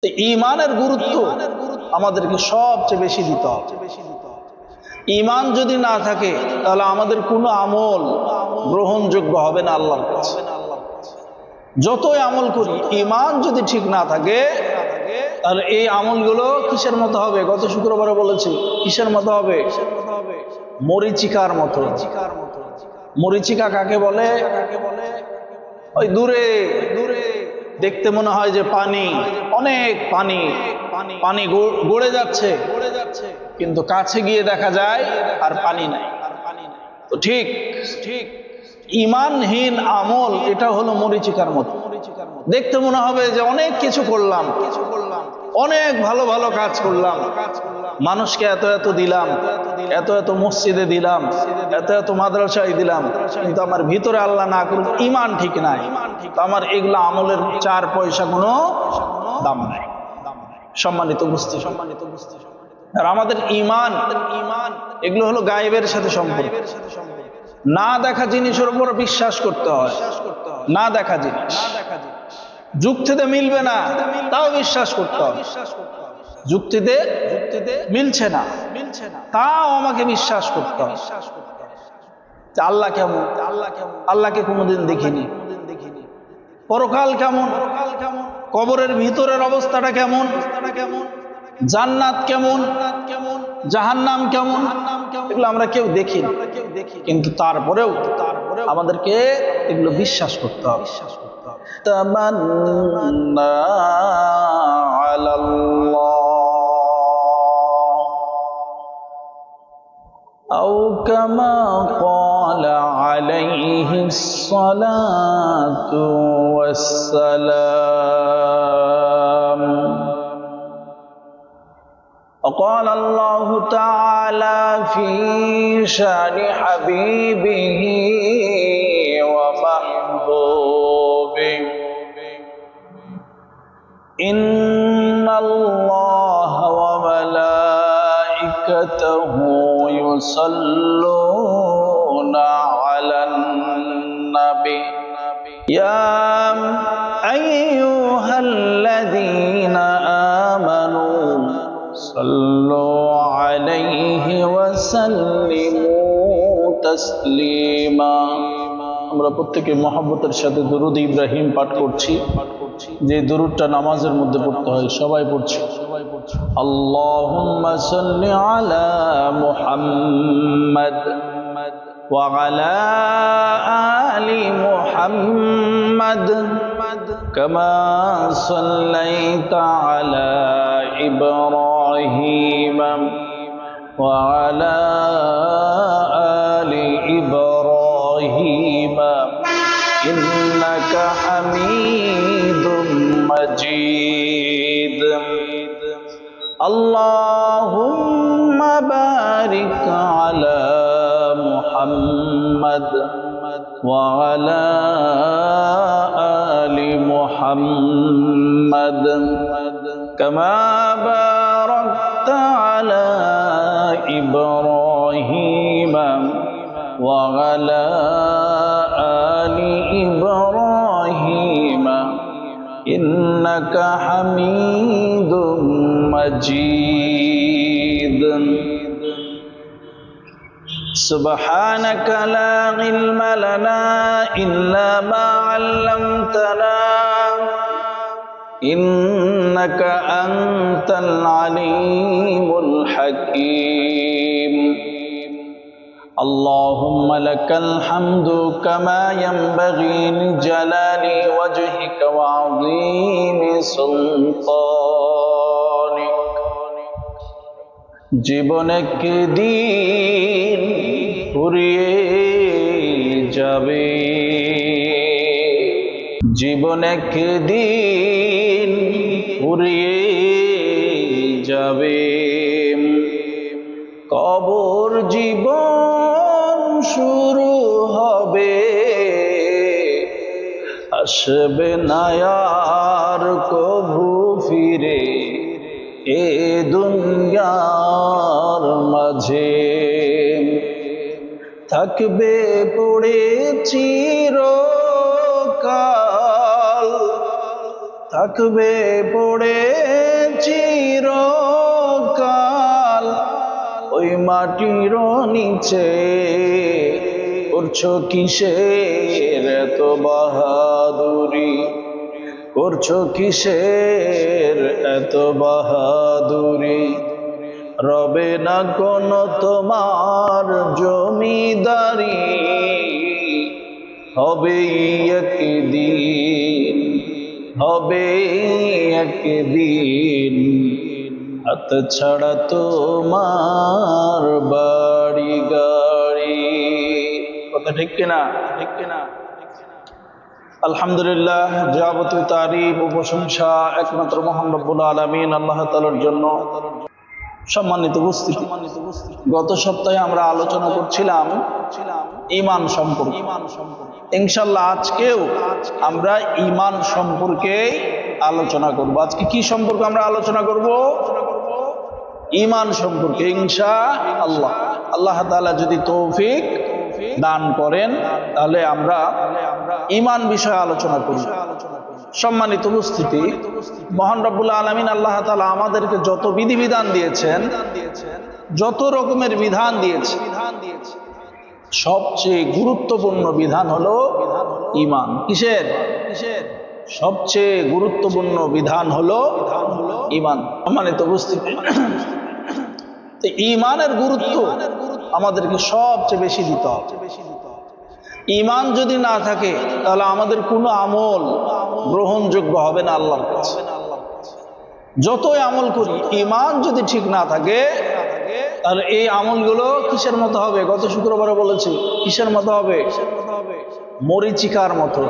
ঈমানের গুরুত্ব আমাদেরকে সবচেয়ে বেশি দিতে হবে। ঈমান যদি না থাকে তাহলে আমাদের কোনো আমল গ্রহণযোগ্য হবে না আল্লাহর কাছে। যতই আমল করি ঈমান যদি ঠিক না থাকে তাহলে এই আমলগুলো কিসের মতো হবে? গত শুক্রবারে বলেছি কিসের মতো হবে? মরীচিকার মতো। মরীচিকা কাকে বলে? ওই দূরে দূরে দেখতে মনে হয় যে পানি, অনেক পানি, পানি গড়ে যাচ্ছে, কিন্তু কাছে গিয়ে দেখা যায় আর পানি নাই। তো ঠিক ঠিক ঈমানহীন আমল এটা হলো মরীচিকার মতো। দেখতে মনে হবে যে অনেক কিছু করলাম, অনেক ভালো ভালো কাজ করলাম, মানুষকে এত এত দিলাম, এত এত মসজিদে দিলাম, এত এত মাদ্রাসায় দিলাম, কিন্তু আমার ভিতরে আল্লাহ না করুন ঈমান ঠিক নাই, তো আমার এগুলো আমলের 4 পয়সা কোনো দাম নাই। সম্মানিত বুঝতে আর আমাদের ঈমান এগুলো হলো গায়েবের সাথে সম্পর্ক। না দেখা জিনিসের উপর বিশ্বাস করতে হয়। না দেখা জিনিস যুক্তিতে মিলবে না, তাও বিশ্বাস করতে হবে। যুক্তিতে মিলছে না, তাও আমাকে বিশ্বাস করতে হবে। আল্লাহ কেমন? আল্লাহকে কোনোদিন দেখিনি। পরকাল কেমন? কবরের ভিতরের অবস্থাটা কেমন? জান্নাত কেমন? জাহান্নাম কেমন? এগুলো আমরা কেউ দেখি না, কিন্তু তারপরেও আমাদেরকে এগুলো বিশ্বাস করতে হবে। তামান্না আলাল্লাহ আও কামা ক্বালা আলাইহিস সালাতু ওয়াস সালাম। وقال الله تعالى في شان حبيبه ومحبوبه إن الله وملائكته يصلون على النبي يا أيها الذين آمنوا صلوا عليه وسلموا تسليما। আমরা প্রত্যেকে মহব্বতের সাথে দুরূদ ইব্রাহিম পাঠ করছি, যে দুরূদটা নামাজের মধ্যে পড়তে হয়। সবাই পড়ছি। আল্লাহুম্মা সাল্লি আলা মুহাম্মাদ ওয়া আলা আলি মুহাম্মাদ কামা সাল্লাইতা আলা ইব্রাহিম ওয়া আলা আলি ইব্রাহিম ইন্নাকা হামিদুম মাজিদ। আল্লাহুম্মা বারিক আলা মুহাম্মাদ ওয়া আলা আলি মুহাম্মাদ কামা বারাকতা আলা ইব্রাহিম ওয়া আলা আলি ইব্রাহিম ইন্নাকা হামিদুম মাজিদ। سبحانك لا علم لنا إلا ما علمتنا إنك أنت العليم الحكيم اللهم لك الحمد كما ينبغي لجلال وجهك وعظيم سلطانك। জীবন একদিন ফুরিয়ে যাবে, জীবন একদিন ফুরিয়ে যাবে, কবর জীবন শুরু হবে, আসবে না আর কভু ফিরে এ দুনিয়ার মাঝে। থাকবে পড়ে চিরকাল, থাকবে পড়ে চিরকাল ওই মাটির নিচে। করছো কিসের এত বাহাদুরি, করছো কিসের এত বাহাদুরি। রবে না কোনো তোমার জমিদারি, হবে একদিন, হবে একদিন হাত ছাড়া তোমার বাড়ি গাড়ি। কথা ঠিক কিনা? ঠিক কিনা? আলহামদুলিল্লাহ, যাবতীয় তারিফ ও প্রশংসা একমাত্র মহান রব্বুল আলামিন আল্লাহ তাআলার জন্য। সম্মানিত উপস্থিতি, গত সপ্তাহে আমরা আলোচনা করছিলাম ঈমান সম্পর্কে। ইনশাআল্লাহ আজকেও আমরা ঈমান সম্পর্কে আলোচনা করব। আজকে কি সম্পর্কে আমরা আলোচনা করব? ঈমান সম্পর্কে ইনশাআল্লাহ। আল্লাহ তাআলা যদি তৌফিক দান করেন তাহলে আমরা ঈমান বিষয়ে আলোচনা করব। সম্মানিত উপস্থিতি, মহান রব্বুল আলামিন আল্লাহ তাআলা আমাদেরকে যত বিধিবিধান দিয়েছেন, যত রকমের বিধান দিয়েছেন, সবচেয়ে গুরুত্বপূর্ণ বিধান হলো ঈমান। কিসের? সবচেয়ে গুরুত্বপূর্ণ বিধান হলো ঈমান। সম্মানিত উপস্থিতি, ঈমানের গুরুত্ব আমাদেরকে সবচেয়ে বেশি দিতে হবে। ঈমান যদি না থাকে তাহলে আমাদের কোনো আমল গ্রহণযোগ্য হবে না আল্লাহর কাছে। যতই আমল করি, ঈমান যদি ঠিক না থাকে তাহলে এই আমলগুলো কিসের মতো হবে? গত শুক্রবারে বলেছি, কিসের মতো হবে? মরিচিকার মতো।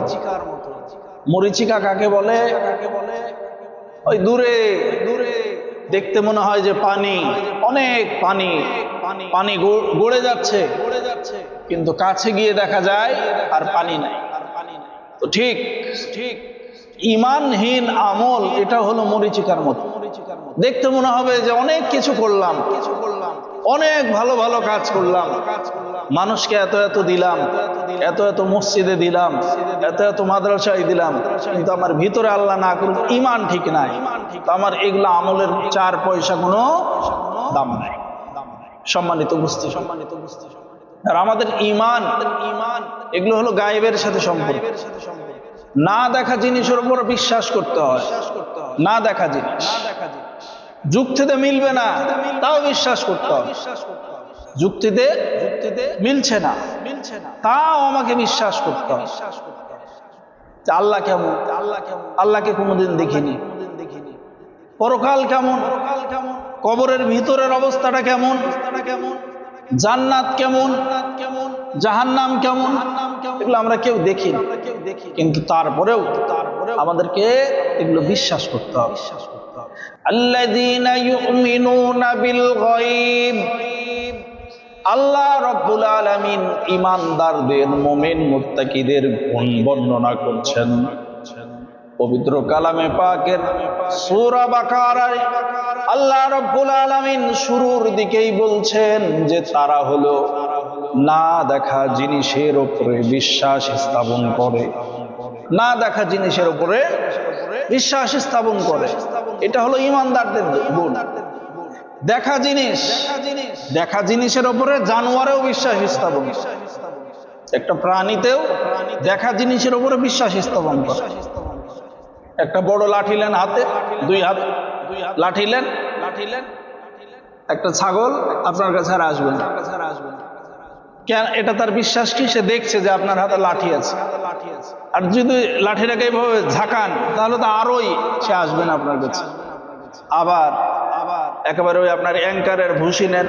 মরিচিকা কাকে বলে? ওই দূরে দূরে দেখতে মনে হয় যে পানি, অনেক পানি, পানি গড়ে যাচ্ছে, কিন্তু কাছে গিয়ে দেখা যায় আর পানি নাই। তো ঠিক ঠিক ঈমানহীন আমল এটা হলো মরিচিকার মতো। দেখতে মনে হবে যে অনেক কিছু করলাম, অনেক ভালো ভালো কাজ করলাম, মানুষকে এত এত দিলাম, এত এত মসজিদে দিলাম, এত এত মাদ্রাসায় দিলাম, কিন্তু আমার ভিতরে আল্লাহ না করুন ঈমান ঠিক নাই, আমার এগুলো আমলের 4 পয়সা কোনো দাম নাই। সম্মানিত উপস্থিতি, আর আমাদের ঈমান এগুলো হলো গায়েবের সাথে সম্পর্ক। না দেখা জিনিসের উপর বিশ্বাস করতে হয়। না দেখা জিনিস যুক্তিতে মিলবে না, তাও বিশ্বাস করতে হবে। যুক্তিতে মিলছে না, তাও আমাকে বিশ্বাস করতে হবে। আল্লাহ কেমন? আল্লাহকে কোনোদিন দেখিনি। পরকাল কেমন? কবরের ভিতরের অবস্থাটা কেমন? জান্নাত কেমন? জাহান্নাম কেমন? এগুলো আমরা কেউ দেখি না, কিন্তু তারপরেও আমাদেরকে এগুলো বিশ্বাস করতে হবে। আল্লাযীনা ইউমিনুনা বিল গায়ব। আল্লাহ রাব্বুল আলামিন ঈমানদারদের, মুমিন মুত্তাকিদের গুণ বর্ণনা করছেন পবিত্র কালামে পাকের সূরা বাকারায়। আল্লাহ রাব্বুল আলামিন শুরুর দিকেই বলছেন যে তারা হলো না দেখা জিনিসের উপরে বিশ্বাস স্থাপন করে। না দেখা জিনিসের উপরে বিশ্বাস স্থাপন করে, এটা হলো ঈমানদারদের গুণ। দেখা জিনিস, দেখা জিনিসের উপরে জানোয়ারেও বিশ্বাস স্থাপন করে, একটা প্রাণীতেও দেখা জিনিসের উপরে বিশ্বাস স্থাপন করে। একটা বড় লাঠি নেন হাতে, 2 হাত লাঠি নেন, একটা ছাগল আপনার কাছে আর আসবে না। কেন? এটা তার বিশ্বাস কি? সে দেখছে যে আপনার হাতে লাঠি আছে, আর যদি লাঠিটাকে এইভাবে ঝাঁকান তাহলে তো আরোই সে আসবে না আপনার কাছে। আবার একেবারে ওই আপনার অ্যাঙ্কারের ভুসি নেন,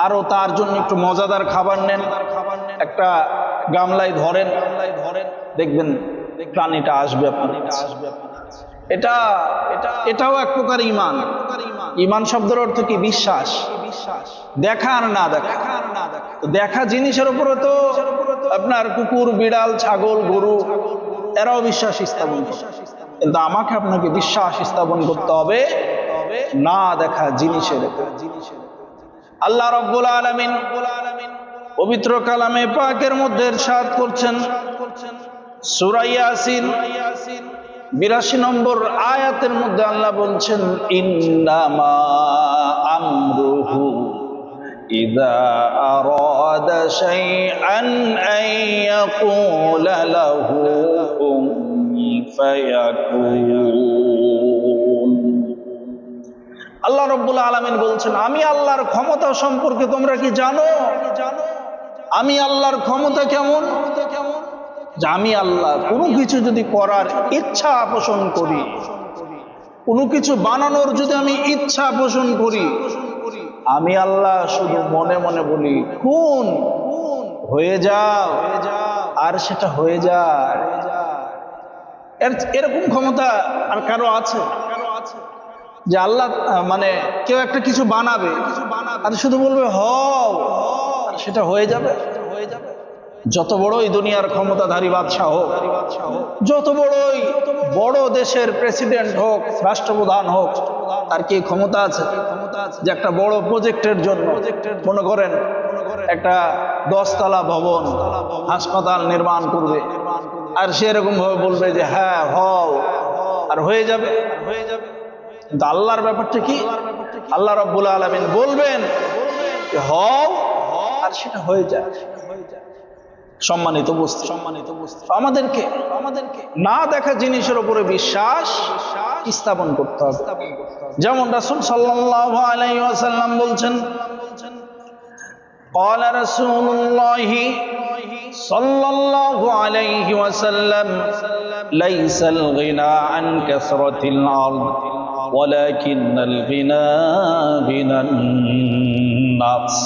আরো তার জন্য একটু মজাদার খাবার নেন, একটা গামলায় ধরেন, দেখবেন প্রাণীটা আসবে আপনার কাছে। এটাও এক প্রকার ঈমান। ঈমান শব্দের অর্থ কি? বিশ্বাস। দেখা আর না দেখা। দেখা জিনিসের উপরে তো আপনার কুকুর, বিড়াল, ছাগল, গরু এরাও বিশ্বাস স্থাপন করে, কিন্তু আমাকে আপনাকে বিশ্বাস স্থাপন করতে হবে না দেখা জিনিসের উপর। আল্লাহ রাব্বুল আলামিন পবিত্র কালামে পাকের মধ্যে ইরশাদ করছেন সূরা ইয়াসিন 82 নম্বর আয়াতের মধ্যে আল্লাহ বলছেন, ইন্নামা আমরুহু ইযা আরাদা শাইআন আন ইয়াকুলা লাহু কুন ফায়াকুন। আল্লাহ রাব্বুল আলামিন বলছেন, আমি আল্লাহর ক্ষমতা সম্পর্কে তোমরা কি জানো? আমি আল্লাহর ক্ষমতা কেমন? যে আমি আল্লাহ কোনো কিছু যদি করার ইচ্ছা পোষণ করি, কোনো কিছু বানানোর যদি আমি ইচ্ছা পোষণ করি, আমি আল্লাহ শুধু মনে মনে বলি কোন, হয়ে যাও, আর সেটা হয়ে যায়। এরকম ক্ষমতা আর কারো আছে? যে আল্লাহ মানে কেউ একটা কিছু বানাবে আর শুধু বলবে হও, আর সেটা হয়ে যাবে। যত বড়ই দুনিয়ার ক্ষমতাধারী বাদশাহ হোক, যত বড়ই বড় দেশের প্রেসিডেন্ট হোক, রাষ্ট্রপ্রধান হোক, তার কি ক্ষমতা আছে যে একটা বড় প্রজেক্টের জন্য, মনে করেন একটা 10 তলা ভবন, হাসপাতাল নির্মাণ করবে, আর সে এরকম ভাবে বলবে যে হ্যাঁ হও, আর হয়ে যাবে? কিন্তু আল্লাহর ব্যাপারটা কি? আল্লাহ রাব্বুল আলামিন বলবেন হও, আর সেটা হয়ে যায়। সম্মানিত উপস্থিতি, আমাদেরকে না দেখা জিনিসের উপরে বিশ্বাস স্থাপন করতে হবে। যেমন রাসূল সাল্লাল্লাহু আলাইহি ওয়াসাল্লাম বলছেন, قال رسول الله صلى الله عليه وسلم ليس الغنى عن كثرة الأرض ولكن الغنى غنى النفس।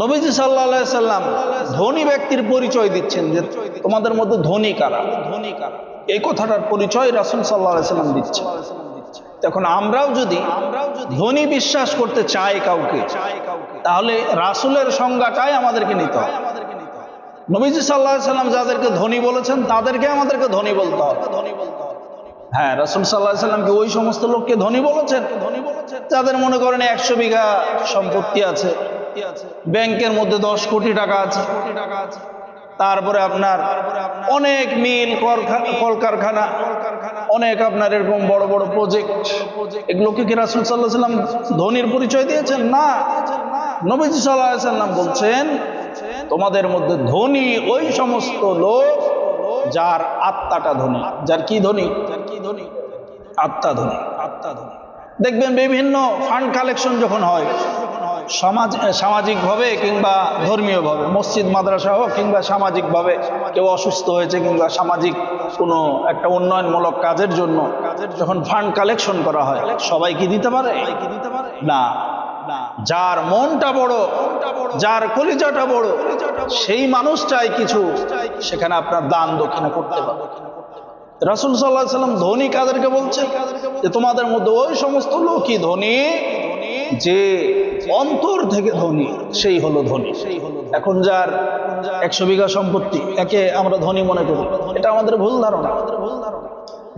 নবীজি সাল্লাল্লাহু আলাইহি সাল্লাম ধনী ব্যক্তির পরিচয় দিচ্ছেন যে তোমাদের মধ্যে ধনী কারা। এই কথাটার পরিচয় রাসূল সাল্লাল্লাহু আলাইহি সাল্লাম দিচ্ছেন। এখন আমরাও যদি ধনী বিশ্বাস করতে চাই কাউকে, তাহলে রাসূলের সংজ্ঞাটাই আমাদেরকে নিতে হবে। নবীজি সাল্লাল্লাহু আলাইহি সাল্লাম যাদেরকে ধনী বলেছেন তাদেরকে আমাদেরকে ধনী বলতে হবে। হ্যাঁ, রাসূল সাল্লাল্লাহু আলাইহি সাল্লাম কি ওই সমস্ত লোককে ধনী বলেছেন যাদের মনে করেন 100 বিঘা সম্পত্তি আছে, ব্যাংকের মধ্যে 10 কোটি টাকা আছে, তারপরে আপনার অনেক মিল কলকারখানা, অনেক আপনার এরকম বড় বড় প্রজেক্ট, এগুলোকে কি রাসূল সাল্লাল্লাহু আলাইহি সাল্লাম ধনীর পরিচয় দিয়েছেন? না, নবীজি সাল্লাল্লাহু আলাইহি সাল্লাম বলছেন তোমাদের মধ্যে ধনী ওই সমস্ত লোক যার আত্মাটা ধনী। যার কি ধনী? আত্মা ধনী। দেখবেন বিভিন্ন ফান্ড কালেকশন যখন হয় সামাজিকভাবে কিংবা ধর্মীয়ভাবে, মসজিদ মাদ্রাসা হোক কিংবা সামাজিকভাবে কেউ অসুস্থ হয়েছে কিংবা সামাজিক কোনো একটা উন্নয়নমূলক কাজের জন্য যখন ফান্ড কালেকশন করা হয়, সবাই কি দিতে পারে? না। যার মনটা বড়, যার কলিজাটা বড়, সেই মানুষটাই কিছু সেখানে আপনার দান দক্ষিণা করতে পারে। রাসূল সাল্লাল্লাহু আলাইহি সাল্লাম ধনী কাদেরকে বলছেন? যে তোমাদের মধ্যে ওই সমস্ত লোকই ধনী যে অন্তর থেকে ধনী, সেই হলো ধনী। এখন যার 100 বিঘা সম্পত্তি, একে আমরা ধনী মনে করি, এটা আমাদের ভুল ধারণা।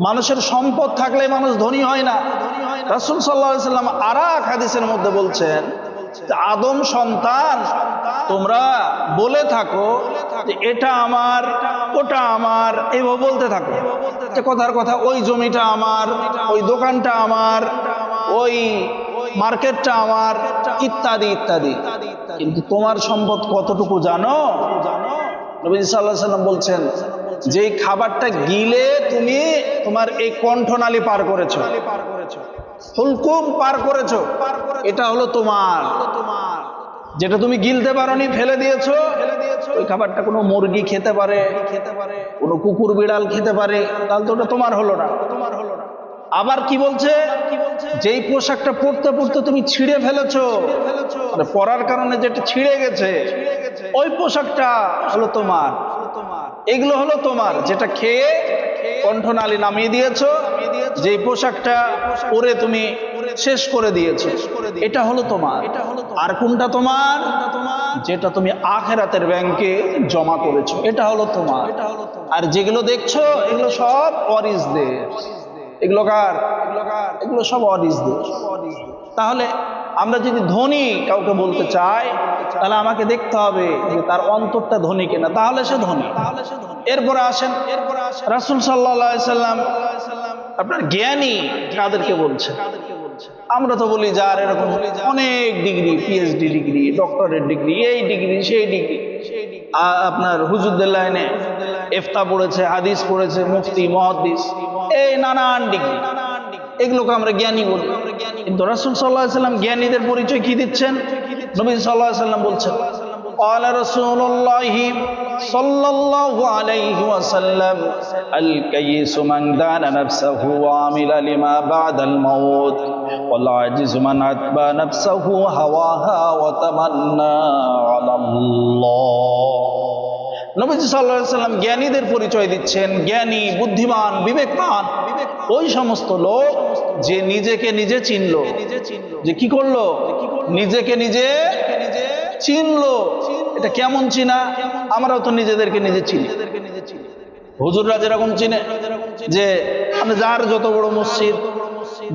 মানুষের সম্পদ থাকলে মানুষ ধনী হয় না। রাসূল সাল্লাল্লাহু আলাইহি সাল্লাম আরেক হাদিসের মধ্যে বলছেন, আদম সন্তান তোমরা বলে থাকো যে এটা আমার, ওটা আমার, এইভাবে বলতে থাকো, যে কথার কথা ওই জমিটা আমার, ওই দোকানটা আমার, ওই মার্কেটটা আমার, ইত্যাদি ইত্যাদি। কিন্তু তোমার সম্পদ কতটুকু জানো? নবী সাল্লাল্লাহু আলাইহি সাল্লাম বলছেন, যেই খাবারটা গিলে তুমি তোমার এই কণ্ঠনালী পার করেছো, হুলকুম পার করেছো, এটা হলো তোমার। যেটা তুমি গিলতে পারোনি, ফেলে দিয়েছো, ওই খাবারটা কোনো মুরগি খেতে পারে, কোনো কুকুর বিড়াল খেতে পারে, তাহলে তো ওটা তোমার হলো না। আবার কি বলছে? যেই পোশাকটা পরতে পরতে তুমি ছিঁড়ে ফেলেছো, মানে পরার কারণে যেটা ছিঁড়ে গেছে, ওই পোশাকটা হলো তোমার। এগুলো হলো তোমার, যেটা খেয়ে কণ্ঠনালী নামিয়ে দিয়েছো, যেই পোশাকটা পরে তুমি শেষ করে দিয়েছো, এটা হলো তোমার। আর কোনটা তোমার? যেটা তুমি আখিরাতের ব্যাংকে জমা করেছো, এটা হলো তোমার। আর যেগুলো দেখছো এগুলো সব ওয়ারিসদের। এগুলো কার? এগুলো সব ওয়ারিসদের। তাহলে আমরা যদি ধনী কাউকে বলতে চাই, তাহলে আমাকে দেখতে হবে যে তার অন্তরটা ধনী কিনা, তাহলে সে ধনী। এরপরে আসেন রাসূল সাল্লাল্লাহু আলাইহি সাল্লাম আপনার জ্ঞানী কাদেরকে বলছে? আমরা তো বলি যার এরকম অনেক degree, PhD degree, doctorate degree, এই ডিগ্রি সেই ডিগ্রি, আপনার হুজুরদের লাইনে ইফতা পড়েছে, হাদিস পড়েছে, মুফতি মুহাদ্দিস, এই নানান ডিগ্রি, এগুলোকে আমরা জ্ঞানী বলি। কিন্তু রাসূল সাল্লাল্লাহু আলাইহি ওয়াসাল্লাম জ্ঞানীদের পরিচয় কি দিচ্ছেন? নবী সাল্লাল্লাহু আলাইহি ওয়াসাল্লাম বলছেন, قال رسول الله صلى الله عليه وسلم الكيس من دان نفسه وعمل لما بعد الموت والعاجز من أتبع نفسه هواها وتمنى على الله। নবীজি সাল্লাল্লাহু আলাইহি ওয়াসাল্লাম জ্ঞানীদের পরিচয় দিচ্ছেন। জ্ঞানী, বুদ্ধিমান, বিবেকবান ওই সমস্ত লোক যে নিজেকে নিজে চিনলো, যে কি করলো? নিজেকে নিজে চিনলো। এটা কেমন চিনা? আমরাও তো নিজেদেরকে নিজে চিনি। হুজুররা যেরকম চিনে যে যার যত বড় মসজিদ,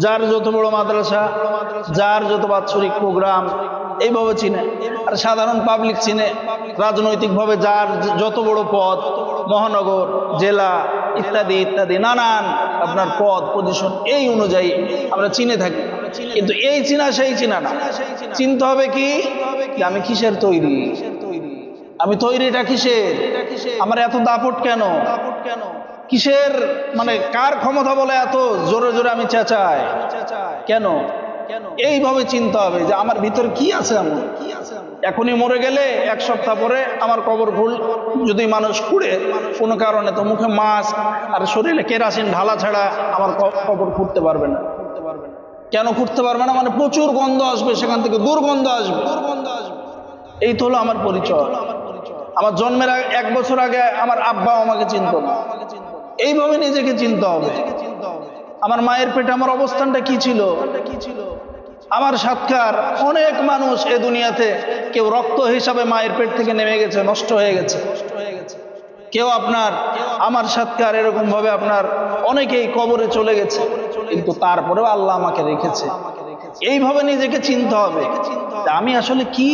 যার যত বড় মাদ্রাসা, যার যত বাৎসরিক প্রোগ্রাম, এইভাবে চিনে। আর সাধারণ পাবলিক চিনে রাজনৈতিকভাবে যার যত বড় পদ, মহানগর, জেলা ইত্যাদি ইত্যাদি নানান আপনার পদ পজিশন, এই অনুযায়ী আমরা চিনে থাকি। কিন্তু এই চিনা সেই চিনা না। চিনতে হবে কি যে আমি কিসের তৈরি, আমি তৈরিটা কিসের, আমার এত দাপট কেন, কিসের, মানে কার ক্ষমতা বলে এত জোরে জোরে আমি চেঁচাই কেন? এইভাবে চিনতে হবে যে আমার ভিতর কি আছে। এমন এখনই মরে গেলে এক সপ্তাহ পরে আমার কবর খুল যদি মানুষ খুঁড়ে কোনো কারণে, তো মুখে মাস্ক আর শরীরে কেরাসিন ঢালা ছাড়া আমার কবর খুঁড়তে পারবে না। কেন খুঁড়তে পারবে না? মানে প্রচুর গন্ধ আসবে, সেখান থেকে দুর্গন্ধ আসবে। এই তো হলো আমার পরিচয়। আমার জন্মের 1 বছর আগে আমার আব্বা আমাকে চিনত না। এইভাবে নিজেকে চিনতে হবে। আমার মায়ের পেটে আমার অবস্থানটা কি ছিল, আমার সাতকার অনেক মানুষ এ দুনিয়াতে, কেউ রক্ত হিসাবে মায়ের পেট থেকে নেমে গেছে, নষ্ট হয়ে গেছে। কেউ আপনার আমার সাতকার এরকম ভাবে আপনার অনেকেই কবরে চলে গেছে, কিন্তু তারপরেও আল্লাহ আমাকে রেখেছে। এইভাবে নিজেকে চিনতে হবে আমি আসলে কি,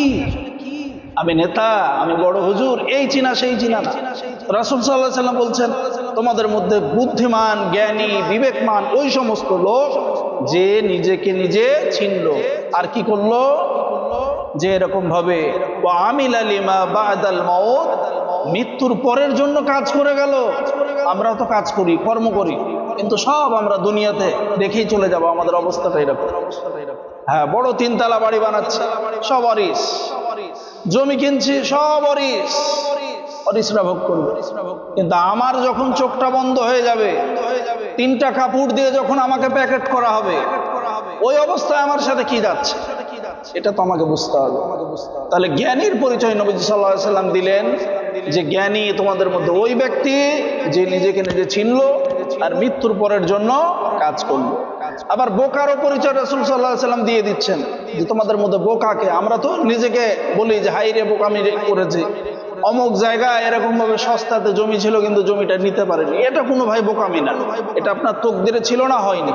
আমি নেতা, আমি বড় হুজুর, এই চিনা সেই চিনা না। রাসূল সাল্লাল্লাহু আলাইহি ওয়াসাল্লাম বলছেন, তোমাদের মধ্যে বুদ্ধিমান, জ্ঞানী, বিবেকমান ওই সমস্ত লোক যে নিজেকে নিজে চিনল। আর কি করলো? যে এরকম ভাবে আমিলা লিমা বাদাল মাউত, মৃত্যুর পরের জন্য কাজ করে গেল। আমরাও তো কাজ করি, কর্ম করি, কিন্তু সব আমরা দুনিয়াতে দেখেই চলে যাব। আমাদের অবস্থাটা এরকম। হ্যাঁ, বড় 3 তলা বাড়ি বানাচ্ছি, সব অরিস। জমি কিনছি, সব অরিস, অরিসরা ভোগ করবে। কিন্তু আমার যখন চোখটা বন্ধ হয়ে যাবে, 3টা কাপড় দিয়ে যখন আমাকে প্যাকেট করা হবে, ওই অবস্থায় আমার সাথে কি যাচ্ছে, এটা তো আমাকে বুঝতে হবে। তাহলে জ্ঞানীর পরিচয় নবী সাল্লাল্লাহু আলাইহি ওয়াসাল্লাম দিলেন যে জ্ঞানী তোমাদের মধ্যে ওই ব্যক্তি যে নিজেকে নিজে চিনলো আর মৃত্যুর পরের জন্য কাজ করলো। আবার বোকারও পরিচয় রাসূল সাল্লাল্লাহু আলাইহি ওয়াসাল্লাম দিয়ে দিচ্ছেন যে তোমাদের মধ্যে বোকাকে। আমরা তো নিজেকে বলি যে হাই রে বোকামি করেছি, অমুক জায়গায় এরকম ভাবে সস্তাতে জমি ছিল কিন্তু জমিটা নিতে পারেনি, এটা কোনো ভাই বোকামি না, এটা আপনার তকদিরে ছিল না, হয়নি।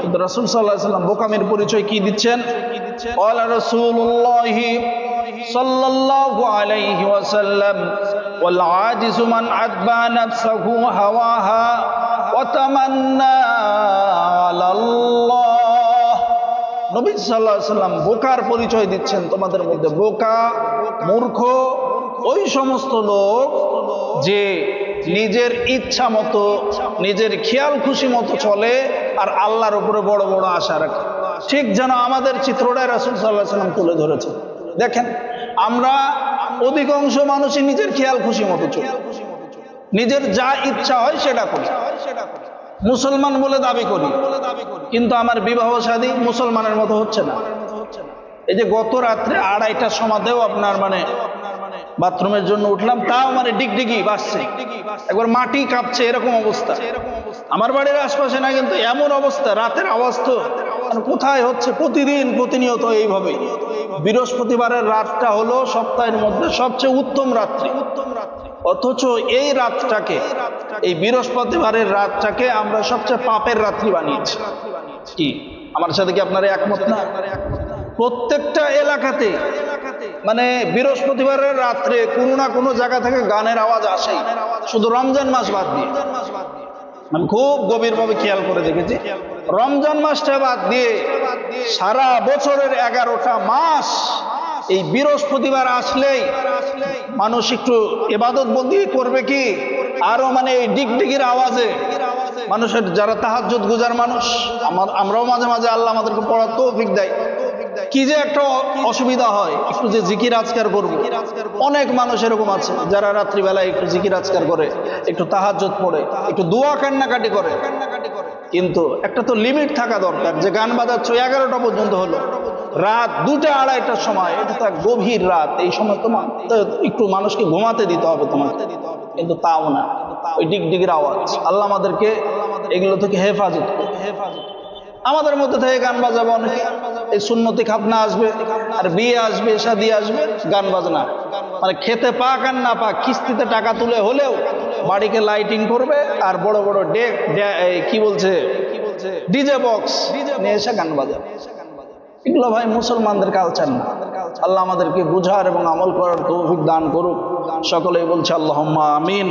কিন্তু রাসূল সাল্লাল্লাহু আলাইহি ওয়াসাল্লাম বোকামির পরিচয় কি দিচ্ছেন? ক্বালা রাসূলুল্লাহি সাল্লাল্লাহু আলাইহি ওয়াসাল্লাম ওয়াল আজিজু মান আতবা নাফসাহু হাওয়াহা ওয়া তামান্না আলাল্লাহ। নবী সাল্লাল্লাহু আলাইহি ওয়াসাল্লাম বোকার পরিচয় দিচ্ছেন। তোমাদের মধ্যে বোকা, মূর্খ ওই সমস্ত লোক যে নিজের ইচ্ছা মতো, নিজের খেয়াল খুশি মতো চলে আর আল্লাহর উপরে বড় বড় আশা রাখে। ঠিক যেন আমাদের চিত্রটাই রাসূল সাল্লাল্লাহু আলাইহি ওয়াসাল্লাম তুলে ধরেছে। দেখেন, আমরা অধিকাংশ মানুষই নিজের খেয়াল খুশি মতো চলি, নিজের যা ইচ্ছা হয় সেটা করি, মুসলমান বলে দাবি করি, কিন্তু আমার বিবাহ শাদী মুসলমানের মতো হচ্ছে না। এই যে গত রাত্রে 2:30টার সময়তেও আপনার মানে বাথরুমের জন্য উঠলাম, তাও মানে ডিগডিগি বাজছে, একবার মাটি কাঁপছে, এরকম অবস্থা। আমার বাড়ির আশপাশে না, কিন্তু এমন অবস্থা, রাতের আওয়াজ তো কোথায় হচ্ছে, প্রতিদিন প্রতিনিয়ত এইভাবে। বৃহস্পতিবারের রাতটা হলো সপ্তাহের মধ্যে সবচেয়ে উত্তম রাত্রি, অথচ এই রাতটাকে, এই বৃহস্পতিবারের রাতটাকে আমরা সবচেয়ে পাপের রাত্রি বানিয়েছি। কি আমার সাথে কি আপনারা একমত না? প্রত্যেকটা এলাকাতে মানে বৃহস্পতিবারের রাত্রে কোনো না কোনো জায়গা থেকে গানের আওয়াজ আসে, শুধু রমজান মাস বাদ দিয়ে। আমি খুব গভীরভাবে খেয়াল করে দেখেছি, রমজান মাসটা বাদ দিয়ে সারা বছরের 11টা মাস এই বৃহস্পতিবার আসলেই মানুষ একটু ইবাদত বন্দি করবে কি, আরো মানে এই ডিগডিগির আওয়াজে মানুষের যারা তাহাজ্জুদ গুজার মানুষ, আমরাও মাঝে মাঝে আল্লাহ আমাদেরকে পড়ার তৌফিক দেয়, কি যে একটা অসুবিধা হয়, একটু যে জিকির আজকার করবো। অনেক মানুষ এরকম আছে যারা রাত্রিবেলায় একটু জিকির আজকার করে, একটু তাহাজ্জুদ পড়ে, একটু দোয়া কান্নাকাটি করে, কিন্তু একটা তো লিমিট থাকা দরকার। যে গান বাজাচ্ছ 11টা পর্যন্ত হলো, রাত 2টা 2:30টার সময়, এটা তো এক গভীর রাত, এই সময় তোমার একটু মানুষকে ঘুমাতে দিতে হবে তোমাকে, কিন্তু তাও না, ওই ডিগডিগির আওয়াজ। আল্লাহ আমাদেরকে এগুলো থেকে হেফাজত করুন। আমাদের মধ্যে থেকে গান বাজাবো অনেকে, এই সুন্নতি খাতনা আসবে, আর বিয়ে আসবে, শাদী আসবে, গান বাজনা, মানে খেতে পাক আর না পাক কিস্তিতে টাকা তুলে হলেও বাড়িকে লাইটিং করবে, আর বড় বড় কি বলছে ডিজে বক্স নিয়ে এসে গান বাজাবে। এগুলো ভাই মুসলমানদের কালচার না। আল্লাহ আমাদেরকে বুঝার এবং আমল করার তৌফিক দান করুক। সকলেই বলছে আল্লাহুম্মা আমিন।